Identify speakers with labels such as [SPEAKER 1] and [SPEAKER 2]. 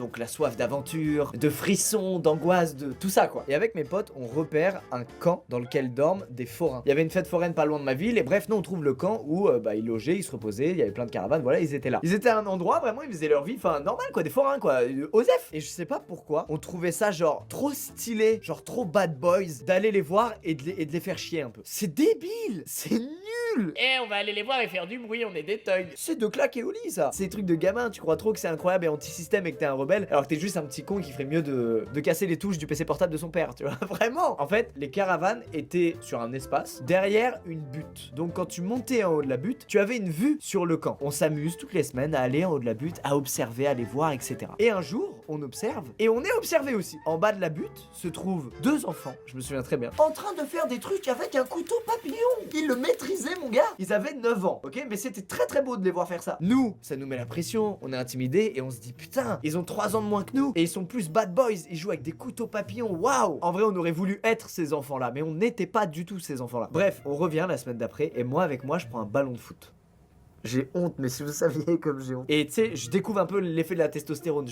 [SPEAKER 1] donc la soif d'aventure, de frissons, d'angoisse, de tout ça quoi. Et avec mes potes, on repère un camp dans lequel dorment des forains. Il y avait une fête foraine pas loin de ma ville, et bref, nous on trouve le camp où ils logeaient, ils se reposaient, il y avait plein de caravanes, voilà, ils étaient là. Ils étaient à un endroit, vraiment, ils faisaient leur vie, enfin, normal quoi, des forains quoi, Osef. Et je sais pas pourquoi, on trouvait ça genre trop stylé, genre trop bad boys, d'aller les voir et de les faire chier un peu. C'est débile, c'est nul.
[SPEAKER 2] Eh, on va aller les voir et faire du bruit, on est des thugs.
[SPEAKER 1] C'est de claquer au lit ça. C'est des trucs de gamin, tu crois trop que c'est incroyable et anti-système et que t'es un rebelle, alors que t'es juste un petit con qui ferait mieux de casser les touches du PC portable de son père, tu vois. Vraiment. En fait, les caravanes étaient sur un espace derrière une butte. Donc quand tu montais en haut de la butte, tu avais une vue sur le camp. On s'amuse toutes les semaines à aller en haut de la butte, à observer, à aller voir, etc. Et un jour, on observe et on est observé aussi. En bas de la butte se trouvent deux enfants, je me souviens très bien, en train de faire des trucs avec un couteau papillon. Ils le maîtrisaient, mon gars. Ils avaient 9 ans, ok? Mais c'était très très beau de les voir faire ça. Nous, ça nous met la pression, on est intimidés et on se dit putain, ils ont 3 ans de moins que nous et ils sont plus bad boys, ils jouent avec des couteaux papillons, waouh! En vrai, on aurait voulu être ces enfants-là, mais on n'était pas du tout ces enfants-là. Bref, on revient la semaine d'après et moi, avec moi, je prends un ballon de foot. J'ai honte, mais si vous saviez comme j'ai honte. Et tu sais, je découvre un peu l'effet de la testostérone.